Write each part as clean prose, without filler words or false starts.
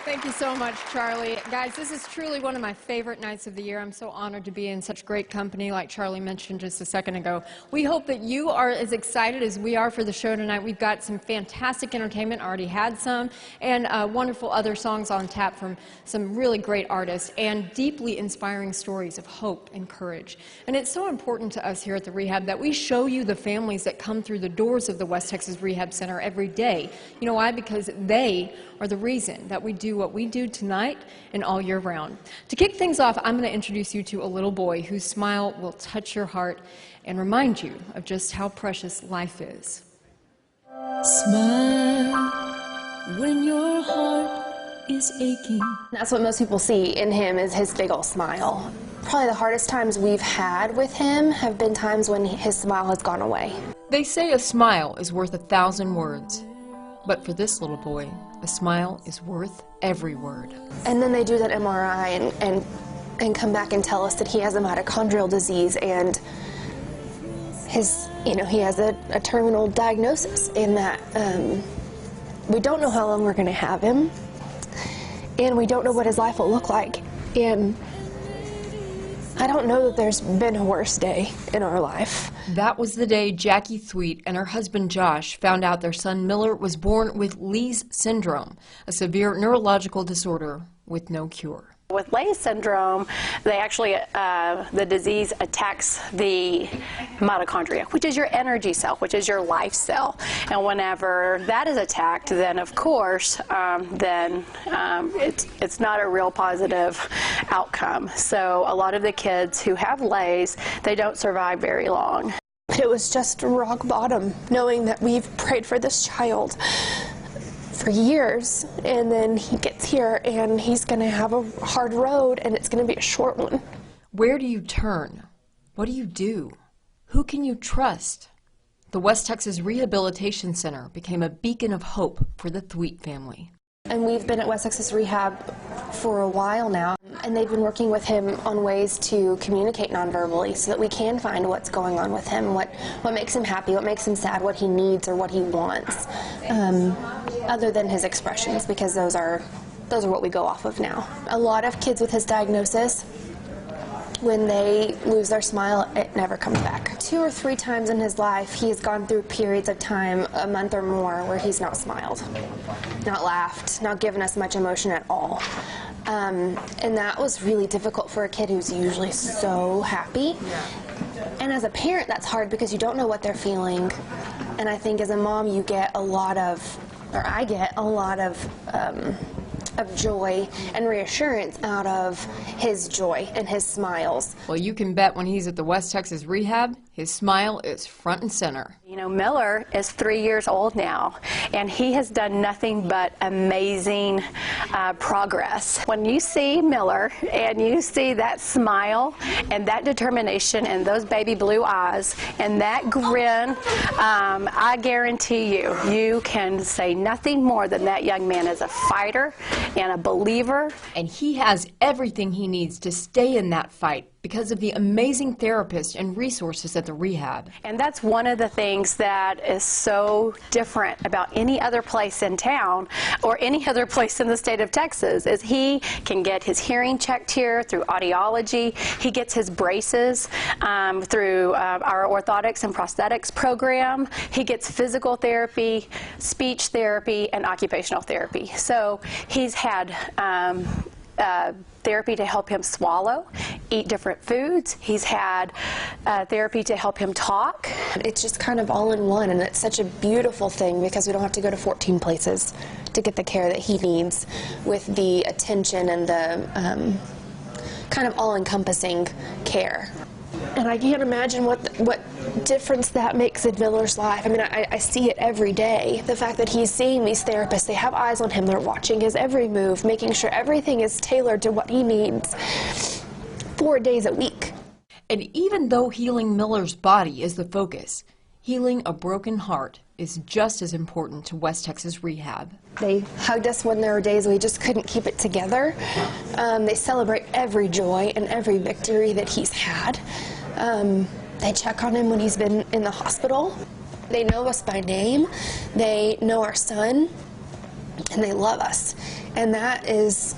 Thank you so much, Charlie. Guys, this is truly one of my favorite nights of the year. I'm so honored to be in such great company, like Charlie mentioned just a second ago. We hope that you are as excited as we are for the show tonight. We've got some fantastic entertainment, already had some, and wonderful other songs on tap from some really great artists, and deeply inspiring stories of hope and courage. And it's so important to us here at the Rehab that we show you the families that come through the doors of the West Texas Rehab Center every day. You know why? Because they are the reason that we do what we do tonight and all year round. To kick things off, I'm going to introduce you to a little boy whose smile will touch your heart and remind you of just how precious life is. Smile when your heart is aching. That's what most people see in him, is his big old smile. Probably the hardest times we've had with him have been times when his smile has gone away. They say a smile is worth 1,000 words. But for this little boy, a smile is worth every word. And then they do that MRI and come back and tell us that he has a mitochondrial disease and he has a terminal diagnosis, in that we don't know how long we're going to have him, and we don't know what his life will look like. And I don't know that there's been a worse day in our life. That was the day Jackie Thweatt and her husband Josh found out their son Miller was born with Lee's syndrome, a severe neurological disorder with no cure. With Leigh syndrome, they actually, the disease attacks the mitochondria, which is your energy cell, which is your life cell. And whenever that is attacked, then of course, it's not a real positive outcome. So a lot of the kids who have Leigh's, they don't survive very long. It was just rock bottom, knowing that we've prayed for this child for years, and then he gets here and he's going to have a hard road, and it's going to be a short one. Where do you turn? What do you do? Who can you trust? The West Texas Rehabilitation Center became a beacon of hope for the Thweatt family. And we've been at West Texas Rehab for a while now, and they've been working with him on ways to communicate nonverbally so that we can find what's going on with him, what makes him happy, what makes him sad, what he needs or what he wants, other than his expressions, because those are what we go off of now. A lot of kids with his diagnosis, when they lose their smile, it never comes back. 2 or 3 times in his life, he has gone through periods of time, a month or more, where he's not smiled, not laughed, not given us much emotion at all. And that was really difficult for a kid who's usually so happy. And as a parent, that's hard because you don't know what they're feeling. And I think as a mom, you get a lot of, or I get a lot of joy and reassurance out of his joy and his smiles. Well, you can bet when he's at the West Texas Rehab, his smile is front and center. You know, Miller is 3 years old now, and he has done nothing but amazing progress. When you see Miller and you see that smile and that determination and those baby blue eyes and that grin, I guarantee you, you can say nothing more than that young man is a fighter and a believer. And he has everything he needs to stay in that fight because of the amazing therapists and resources at the rehab. And that's one of the things that is so different about any other place in town or any other place in the state of Texas, is he can get his hearing checked here through audiology. He gets his braces through our orthotics and prosthetics program. He gets physical therapy, speech therapy, and occupational therapy. So he's had therapy to help him swallow, eat different foods. He's had therapy to help him talk. It's just kind of all in one, and it's such a beautiful thing because we don't have to go to 14 places to get the care that he needs, with the attention and the kind of all-encompassing care. And I can't imagine what difference that makes in Miller's life. I mean, I see it every day. The fact that he's seeing these therapists, they have eyes on him, they're watching his every move, making sure everything is tailored to what he needs 4 days a week. And even though healing Miller's body is the focus, healing a broken heart is just as important to West Texas Rehab. They hugged us when there were days we just couldn't keep it together. They celebrate every joy and every victory that he's had. They check on him when he's been in the hospital. They know us by name. They know our son. and they love us. And that is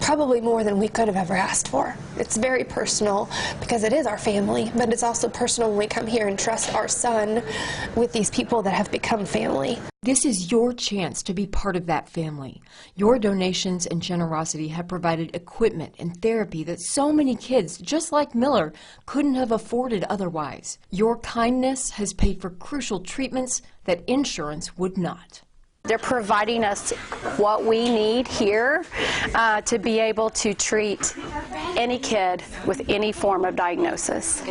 probably more than we could have ever asked for. It's very personal because it is our family, but it's also personal when we come here and trust our son with these people that have become family. This is your chance to be part of that family. Your donations and generosity have provided equipment and therapy that so many kids, just like Miller, couldn't have afforded otherwise. Your kindness has paid for crucial treatments that insurance would not. They're providing us what we need here to be able to treat any kid with any form of diagnosis.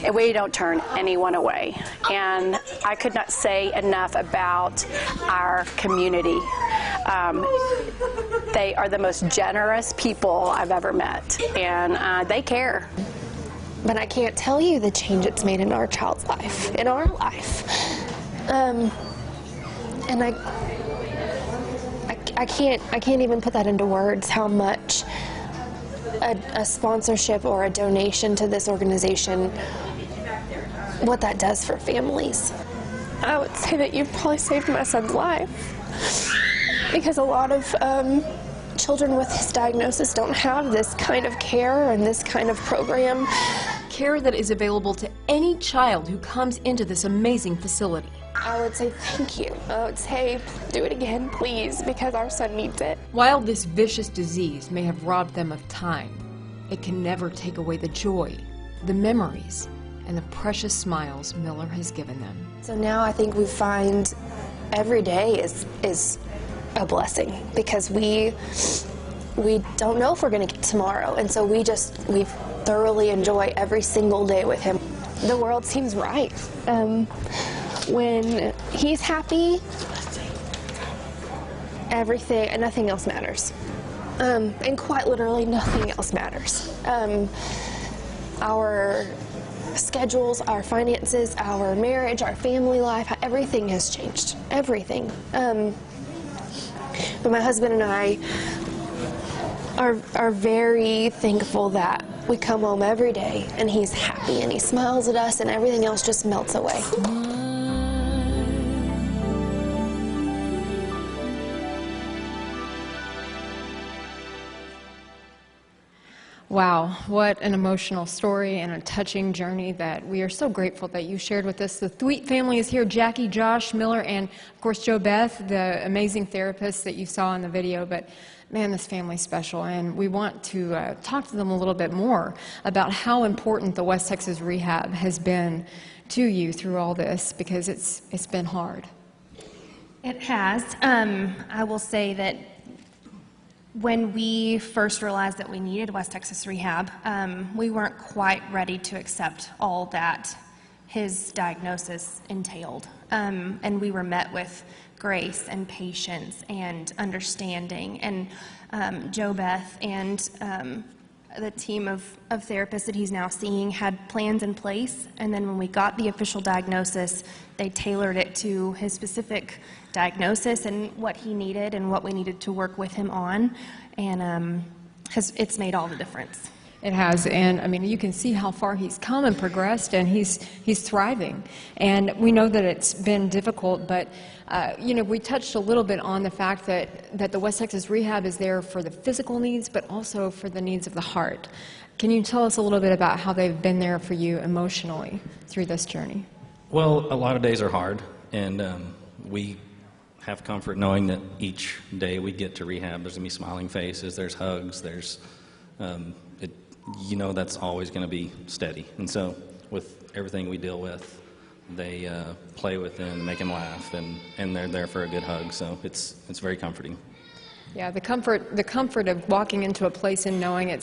And we don't turn anyone away. And I could not say enough about our community. They are the most generous people I've ever met, and they care. But I can't tell you the change it's made in our child's life, in our life. And I can't even put that into words, how much a sponsorship or a donation to this organization, what that does for families. I would say that you've probably saved my son's life, because a lot of children with this diagnosis don't have this kind of care and this kind of program. Care that is available to any child who comes into this amazing facility. I would say thank you. I would say do it again, please, because our son needs it. While this vicious disease may have robbed them of time, it can never take away the joy, the memories, and the precious smiles Miller has given them. So now I think we find every day is a blessing, because we don't know if we're going to get tomorrow, and so we thoroughly enjoy every single day with him. The world seems right. When he's happy, everything and nothing else matters. And quite literally nothing else matters. Our schedules, our finances, our marriage, our family life, everything has changed. Everything. But my husband and I are very thankful that we come home every day and he's happy and he smiles at us and everything else just melts away. Wow, what an emotional story and a touching journey that we are so grateful that you shared with us. The Thweatt family is here, Jackie, Josh, Miller, and of course Jo Beth, the amazing therapist that you saw in the video. But man, this family's special, and we want to talk to them a little bit more about how important the West Texas Rehab has been to you through all this, because it's been hard. It has. I will say that when we first realized that we needed West Texas Rehab, we weren't quite ready to accept all that his diagnosis entailed. And we were met with grace and patience and understanding. And Jo Beth and the team of therapists that he's now seeing had plans in place. And then when we got the official diagnosis, they tailored it to his specific diagnosis and what he needed and what we needed to work with him on. And it's made all the difference. It has, and I mean, you can see how far he's come and progressed, and he's thriving. And we know that it's been difficult, but you know, we touched a little bit on the fact that the West Texas Rehab is there for the physical needs, but also for the needs of the heart. Can you tell us a little bit about how they've been there for you emotionally through this journey? Well, a lot of days are hard, and we have comfort knowing that each day we get to rehab, there's going to be smiling faces, there's hugs, there's you know that's always going to be steady. And so with everything we deal with, they play with him, make him laugh, and they're there for a good hug. So it's very comforting. Yeah, the comfort of walking into a place and knowing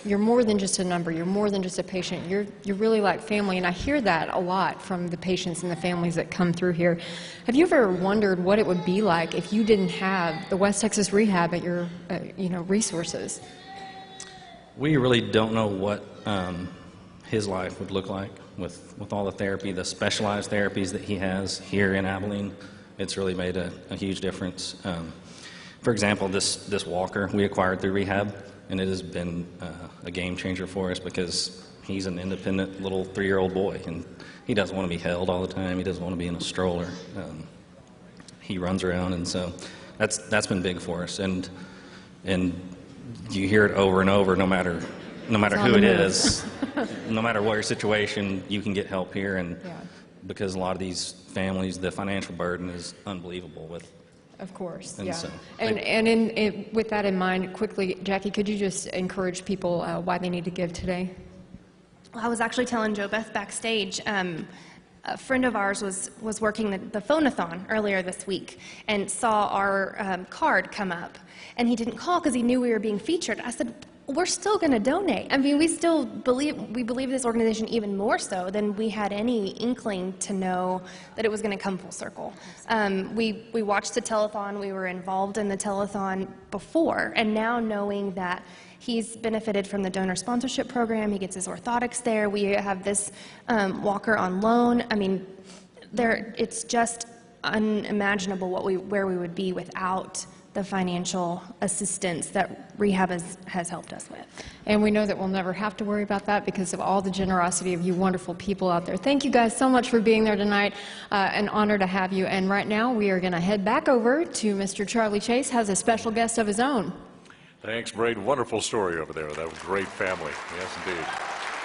you're more than just a number, you're more than just a patient, you're really like family. And I hear that a lot from the patients and the families that come through here. Have you ever wondered what it would be like if you didn't have the West Texas Rehab at your resources? We really don't know what his life would look like with all the therapy, the specialized therapies that he has here in Abilene. It's really made a huge difference. For example, this walker we acquired through rehab, and it has been a game changer for us because he's an independent little 3-year-old boy, and he doesn't want to be held all the time. He doesn't want to be in a stroller. he runs around, and so that's been big for us. And you hear it over and over, no matter who it is, no matter what your situation, you can get help here. And because a lot of these families, the financial burden is unbelievable with. Of course, And yeah. so With that in mind, quickly, Jackie, could you just encourage people why they need to give today? Well, I was actually telling Jo Beth backstage, a friend of ours was working the phone-a-thon earlier this week and saw our card come up, and he didn't call because he knew we were being featured. I said, we're still going to donate. I mean, we believe this organization even more so than we had any inkling to know that it was going to come full circle. We watched the telethon. We were involved in the telethon before, and now knowing that he's benefited from the donor sponsorship program, he gets his orthotics there. We have this walker on loan. I mean, it's just unimaginable where we would be without the financial assistance that rehab has helped us with. And we know that we'll never have to worry about that because of all the generosity of you wonderful people out there. Thank you guys so much for being there tonight. An honor to have you. And right now we are going to head back over to Mr. Charlie Chase, has a special guest of his own. Thanks, Braden. Wonderful story over there. That was a great family. Yes, indeed.